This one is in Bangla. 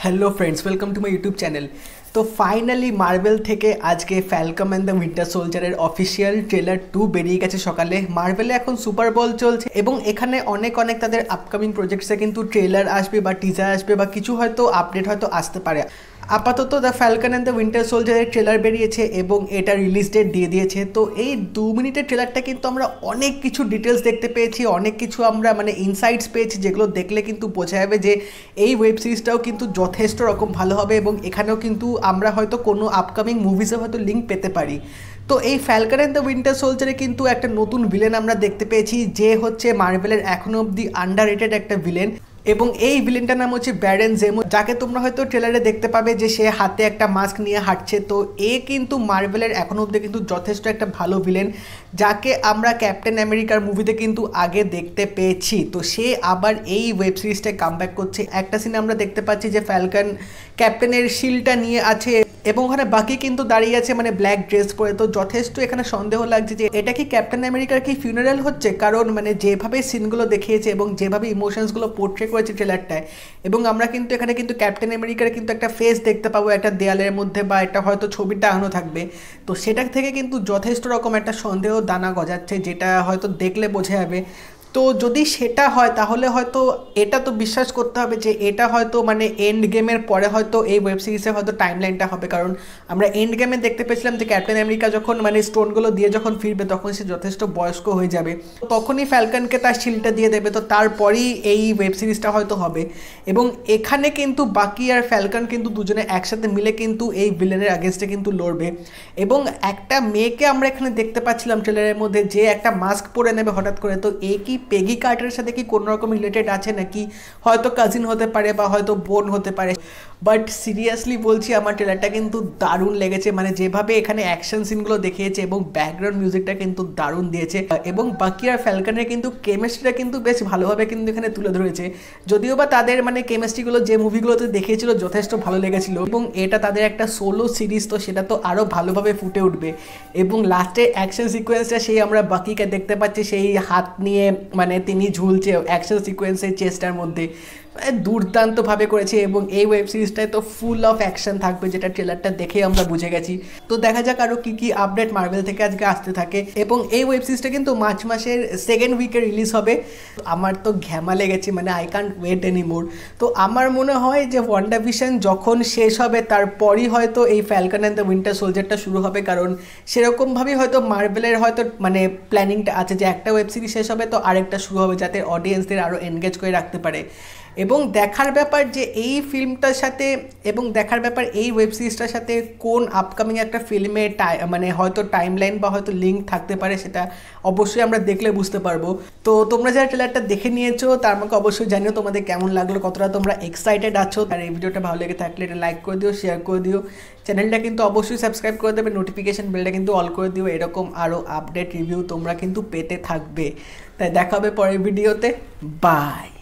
Hello friends, welcome to my YouTube channel. तो फाइनली मार्वेल থেকে আজকে ফ্যালকন অ্যান্ড দ্য উইন্টার সোলজারের অফিসিয়াল ট্রেলার 2 বেরিয়ে গেছে সকালে। মার্ভেলে এখন সুপার বল চলছে এবং এখানে অনেক তাদের আপকামিং প্রজেক্টসে কিন্তু ট্রেলার আসবে বা টিজার আসবে বা কিছু হয়তো আপডেট হয়তো আসতে পারে। আপাতত the Falcon and the Winter সোলজারের ট্রেলার বেরিয়েছে এবং এটা রিলিজ ডেট দিয়ে দিয়েছে। তো এই 2 মিনিটের ট্রেলারটা কিন্তু আমরা অনেক কিছু ডিটেলস দেখতে পেয়েছি, অনেক কিছু আমরা ইনসাইটস পেয়েছি, যেগুলো দেখলে কিন্তু বোঝা যাবে যে এই ওয়েব সিরিজটাও কিন্তু যথেষ্ট রকম ভালো হবে এবং এখানেও কিন্তু আমরা হয়তো কোনো আপকামিং মুভিসে হয়তো লিঙ্ক পেতে পারি। তো এই ফ্যালকন অ্যান্ড দ্য উইন্টার সোলজারে কিন্তু একটা নতুন ভিলেন আমরা দেখতে পেয়েছি, যে হচ্ছে মার্ভেলের এখনও অবধি আন্ডাররেটেড একটা ভিলেন এবং এই ভিলেনটার নাম হচ্ছে ব্যারন জেমো, যাকে তোমরা হয়তো ট্রেলারে দেখতে পাবে যে সে হাতে একটা মাস্ক নিয়ে হাঁটছে। তো এ কিন্তু মার্ভেলের এখনও অবধি কিন্তু যথেষ্ট একটা ভালো ভিলেন, যাকে আমরা ক্যাপ্টেন আমেরিকার মুভিতে কিন্তু আগে দেখতে পেয়েছি। তো সে আবার এই ওয়েব সিরিজটায় কামব্যাক করছে। একটা সিনে আমরা দেখতে পাচ্ছি যে ফ্যালকন ক্যাপ্টেনের শিলটা নিয়ে আছে এবং ওখানে বাকি কিন্তু দাঁড়িয়ে আছে ব্ল্যাক ড্রেস পরে। তো যথেষ্ট এখানে সন্দেহ লাগছে যে এটা কি ক্যাপ্টেন আমেরিকার কি ফিউনারাল হচ্ছে, কারণ যেভাবে সিনগুলো দেখিয়েছে এবং যেভাবে ইমোশনসগুলো পোর্ট্রে করেছে ট্রেলারটায়, এবং আমরা কিন্তু এখানে কিন্তু ক্যাপ্টেন আমেরিকার কিন্তু একটা ফেস দেখতে পাবো একটা দেয়ালের মধ্যে বা একটা হয়তো ছবি টাঙানো থাকবে। তো সেটা থেকে কিন্তু যথেষ্ট রকম একটা সন্দেহ দানা গজাচ্ছে, যেটা হয়তো দেখলে বোঝা যাবে। তো যদি সেটা হয় তাহলে হয়তো এটা তো বিশ্বাস করতে হবে যে এটা হয়তো এন্ড গেমের পরে হয়তো এই ওয়েব সিরিজে হয়তো টাইমলাইনটা হবে, কারণ আমরা এন্ড গেমে দেখতে পেয়েছিলাম যে ক্যাপ্টেন আমেরিকা যখন স্টোনগুলো দিয়ে যখন ফিরবে তখন সে যথেষ্ট বয়স্ক হয়ে যাবে, তখনই ফ্যালকনকে তার শিলটা দিয়ে দেবে। তো তারপরেই এই ওয়েব সিরিজটা হয়তো হবে এবং এখানে কিন্তু বাকি আর ফ্যালকন কিন্তু দুজনে একসাথে মিলে কিন্তু এই ভিলেনের আগেনস্টে কিন্তু লড়বে। এবং একটা মেয়েকে আমরা এখানে দেখতে পাচ্ছিলাম ট্রেলারের মধ্যে, যে একটা মাস্ক পরে নেবে হঠাৎ করে। তো এ কি পেগি কার্টারের সাথে কি কোনো রকম রিলেটেড আছে নাকি, হয়তো কাজিন হতে পারে বা হয়তো বোন হতে পারে। বাট সিরিয়াসলি বলছি, আমার ট্রেলারটা কিন্তু দারুণ লেগেছে। যেভাবে এখানে অ্যাকশন সিনগুলো দেখিয়েছে এবং ব্যাকগ্রাউন্ড মিউজিকটা কিন্তু দারুণ দিয়েছে এবং বাকি আর ফ্যালকনের কিন্তু কেমিস্ট্রিটা কিন্তু বেশ ভালোভাবে কিন্তু এখানে তুলে ধরেছে। যদিও বা তাদের কেমিস্ট্রিগুলো যে মুভিগুলোতে দেখিয়েছিল যথেষ্ট ভালো লেগেছিল এবং এটা তাদের একটা সোলো সিরিজ, তো সেটা তো আরও ভালোভাবে ফুটে উঠবে। এবং লাস্টে অ্যাকশন সিকোয়েন্সটা সেই আমরা বাকিকে দেখতে পাচ্ছি, সেই হাত নিয়ে তিনি ঝুলছে অ্যাকশন সিকোয়েন্সের চেষ্টার মধ্যে, দুর্দান্তভাবে করেছে। এবং এই ওয়েব সিরিজটায় তো ফুল অফ অ্যাকশন থাকবে, যেটা ট্রেলারটা দেখে আমরা বুঝে গেছি। তো দেখা যাক আরও কী আপডেট মার্ভেল থেকে আজকে আসতে থাকে। এবং এই ওয়েব সিরিজটা কিন্তু মার্চ মাসের 2nd উইকে রিলিজ হবে। আমার তো ঘ্যামা লেগেছে, আই কান্ট ওয়েট এনিমোর। তো আমার মনে হয় যে ওয়ান্ডাভিশন যখন শেষ হবে তারপরই হয়তো এই ফ্যালকন অ্যান্ড দ্য উইন্টার সোলজারটা শুরু হবে, কারণ সেরকমভাবেই হয়তো মার্ভেলের হয়তো প্ল্যানিংটা আছে যে একটা ওয়েব সিরিজ শেষ হবে তো আরেকটা শুরু হবে, যাতে অডিয়েন্সদের আরও এনগেজ করে রাখতে পারে। এবং দেখার ব্যাপার যে এই ফিল্মটার সাথে এবং দেখার ব্যাপার এই ওয়েব সিরিজটার সাথে কোন আপকামিং একটা ফিল্মে হয়তো টাইমলাইন বা হয়তো লিঙ্ক থাকতে পারে, সেটা অবশ্যই আমরা দেখলে বুঝতে পারবো। তো তোমরা যারা ট্রেলারটা দেখে নিয়েছো তার আমাকে অবশ্যই জানিও তোমাদের কেমন লাগলো, কতটা তোমরা এক্সাইটেড আছো। আর এই ভিডিওটা ভালো লেগে থাকলে এটা লাইক করে দিও, শেয়ার করে দিও, চ্যানেলটা কিন্তু অবশ্যই সাবস্ক্রাইব করে দেবে, নোটিফিকেশন বেলটা কিন্তু অল করে দিও। এরকম আরও আপডেট রিভিউ তোমরা কিন্তু পেতে থাকবে। তাই দেখা হবে পরের ভিডিওতে। বাই।